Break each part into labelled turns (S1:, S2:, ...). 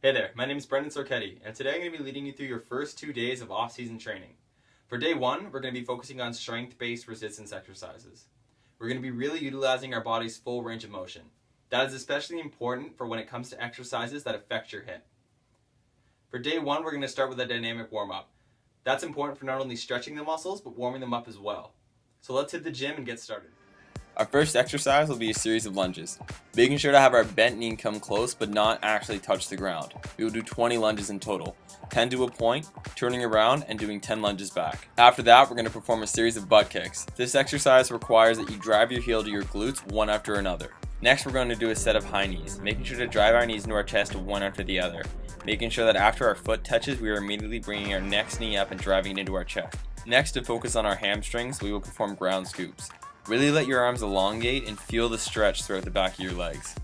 S1: Hey there, my name is Sorichetti, and today I'm going to be leading you through your first 2 days of off-season training. For day 1, we're going to be focusing on strength-based resistance exercises. We're going to be really utilizing our body's full range of motion. That is especially important for when it comes to exercises that affect your hip. For day 1, we're going to start with a dynamic warm-up. That's important for not only stretching the muscles, but warming them up as well. So let's hit the gym and get started. Our first exercise will be a series of lunges, making sure to have our bent knee come close but not actually touch the ground. We will do 20 lunges in total, 10 to a point, turning around and doing 10 lunges back. After that, we're going to perform a series of butt kicks. This exercise requires that you drive your heel to your glutes one after another. Next, we're going to do a set of high knees, making sure to drive our knees into our chest one after the other, making sure that after our foot touches, we are immediately bringing our next knee up and driving it into our chest. Next, to focus on our hamstrings, we will perform ground scoops. Really let your arms elongate and feel the stretch throughout the back of your legs.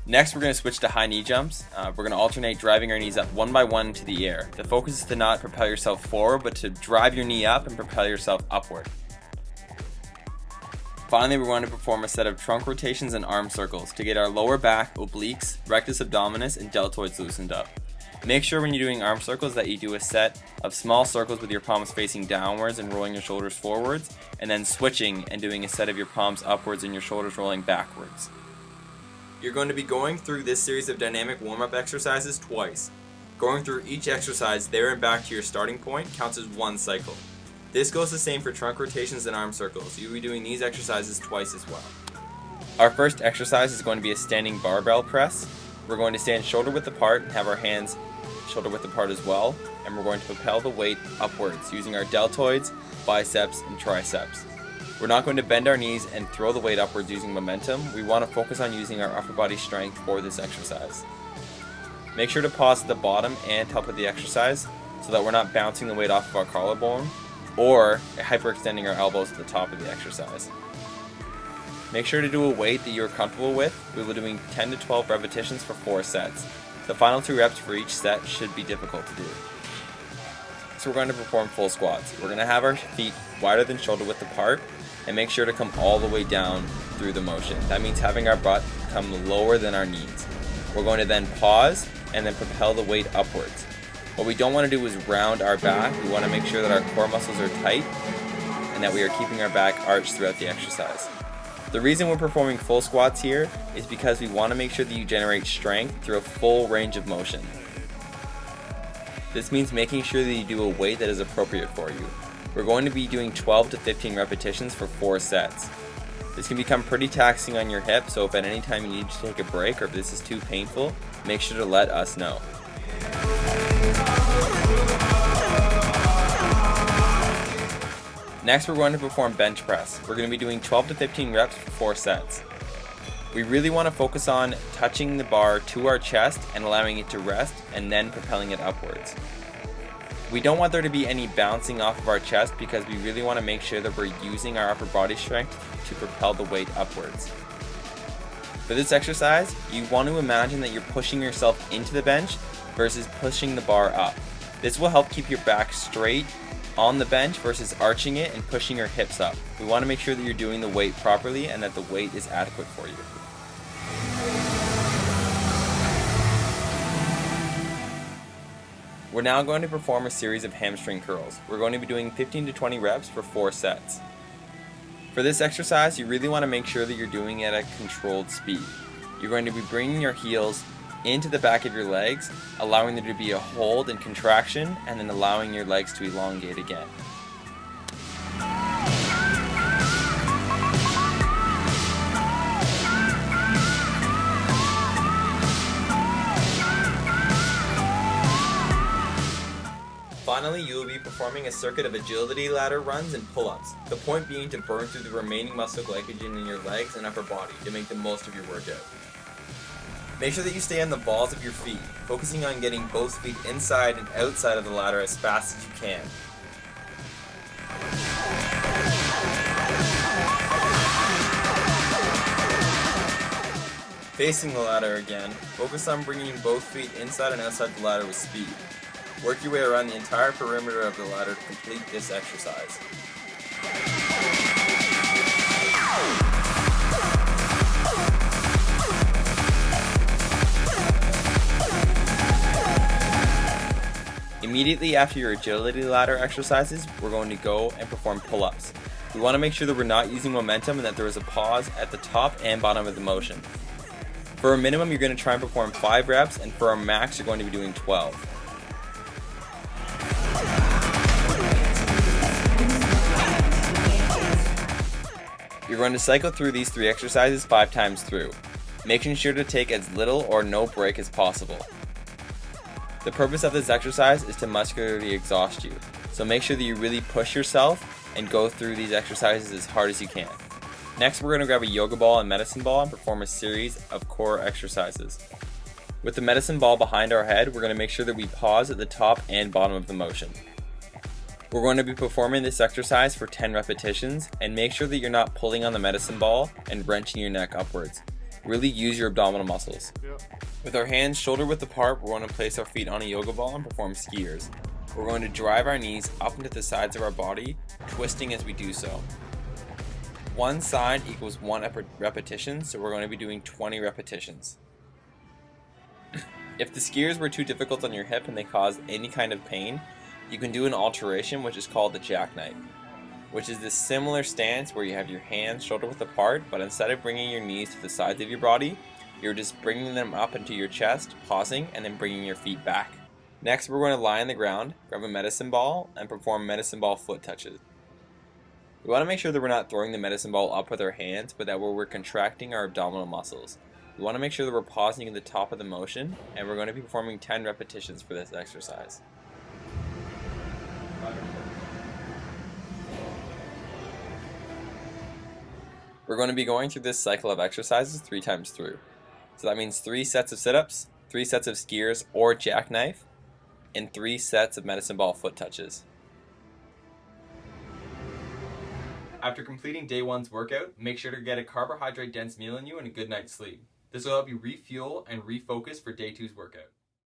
S1: Next, we're going to switch to high knee jumps. We're going to alternate driving our knees up one by one into the air. The focus is to not propel yourself forward, but to drive your knee up and propel yourself upward. Finally, we're going to perform a set of trunk rotations and arm circles to get our lower back, obliques, rectus abdominis, and deltoids loosened up. Make sure when you're doing arm circles that you do a set of small circles with your palms facing downwards and rolling your shoulders forwards, and then switching and doing a set of your palms upwards and your shoulders rolling backwards. You're going to be going through this series of dynamic warm-up exercises twice. Going through each exercise there and back to your starting point counts as one cycle. This goes the same for trunk rotations and arm circles. You'll be doing these exercises twice as well. Our first exercise is going to be a standing barbell press. We're going to stand shoulder width apart and have our hands shoulder width apart as well, and we're going to propel the weight upwards using our deltoids, biceps, and triceps. We're not going to bend our knees and throw the weight upwards using momentum. We want to focus on using our upper body strength for this exercise. Make sure to pause at the bottom and top of the exercise so that we're not bouncing the weight off of our collarbone or hyperextending our elbows at the top of the exercise. Make sure to do a weight that you're comfortable with. We will be doing 10 to 12 repetitions for 4 sets. The final 2 reps for each set should be difficult to do. So we're going to perform full squats. We're going to have our feet wider than shoulder width apart and make sure to come all the way down through the motion. That means having our butt come lower than our knees. We're going to then pause and then propel the weight upwards. What we don't want to do is round our back. We want to make sure that our core muscles are tight and that we are keeping our back arched throughout the exercise. The reason we're performing full squats here is because we want to make sure that you generate strength through a full range of motion. This means making sure that you do a weight that is appropriate for you. We're going to be doing 12 to 15 repetitions for 4 sets. This can become pretty taxing on your hip, so if at any time you need to take a break or if this is too painful, make sure to let us know. Next, we're going to perform bench press. We're going to be doing 12 to 15 reps for 4 sets. We really want to focus on touching the bar to our chest and allowing it to rest and then propelling it upwards. We don't want there to be any bouncing off of our chest because we really want to make sure that we're using our upper body strength to propel the weight upwards. For this exercise, you want to imagine that you're pushing yourself into the bench versus pushing the bar up. This will help keep your back straight on the bench versus arching it and pushing your hips up. We want to make sure that you're doing the weight properly and that the weight is adequate for you. We're now going to perform a series of hamstring curls. We're going to be doing 15 to 20 reps for 4 sets. For this exercise, you really want to make sure that you're doing it at a controlled speed. You're going to be bringing your heels into the back of your legs, allowing there to be a hold and contraction, and then allowing your legs to elongate again. Finally, you will be performing a circuit of agility ladder runs and pull-ups, the point being to burn through the remaining muscle glycogen in your legs and upper body to make the most of your workout. Make sure that you stay on the balls of your feet, focusing on getting both feet inside and outside of the ladder as fast as you can. Facing the ladder again, focus on bringing both feet inside and outside the ladder with speed. Work your way around the entire perimeter of the ladder to complete this exercise. Immediately after your agility ladder exercises, we're going to go and perform pull-ups. We want to make sure that we're not using momentum and that there is a pause at the top and bottom of the motion. For a minimum, you're going to try and perform 5 reps, and for a max, you're going to be doing 12. You're going to cycle through these 3 exercises 5 times through, making sure to take as little or no break as possible. The purpose of this exercise is to muscularly exhaust you, so make sure that you really push yourself and go through these exercises as hard as you can. Next, we're going to grab a yoga ball and medicine ball and perform a series of core exercises. With the medicine ball behind our head, we're going to make sure that we pause at the top and bottom of the motion. We're going to be performing this exercise for 10 repetitions, and make sure that you're not pulling on the medicine ball and wrenching your neck upwards. Really use your abdominal muscles. With our hands shoulder width apart, we're going to place our feet on a yoga ball and perform skiers. We're going to drive our knees up into the sides of our body, twisting as we do so. One side equals 1 repetition, so we're going to be doing 20 repetitions. If the skiers were too difficult on your hip and they caused any kind of pain, you can do an alteration, which is called the jackknife, which is this similar stance where you have your hands shoulder width apart, but instead of bringing your knees to the sides of your body, you're just bringing them up into your chest, pausing, and then bringing your feet back. Next, we're going to lie on the ground, grab a medicine ball, and perform medicine ball foot touches. We want to make sure that we're not throwing the medicine ball up with our hands, but that we're contracting our abdominal muscles. We want to make sure that we're pausing at the top of the motion, and we're going to be performing 10 repetitions for this exercise. We're going to be going through this cycle of exercises 3 times through. So that means 3 sets of sit-ups, 3 sets of skiers or jackknife, and 3 sets of medicine ball foot touches. After completing day 1's workout, make sure to get a carbohydrate-dense meal in you and a good night's sleep. This will help you refuel and refocus for day 2's workout.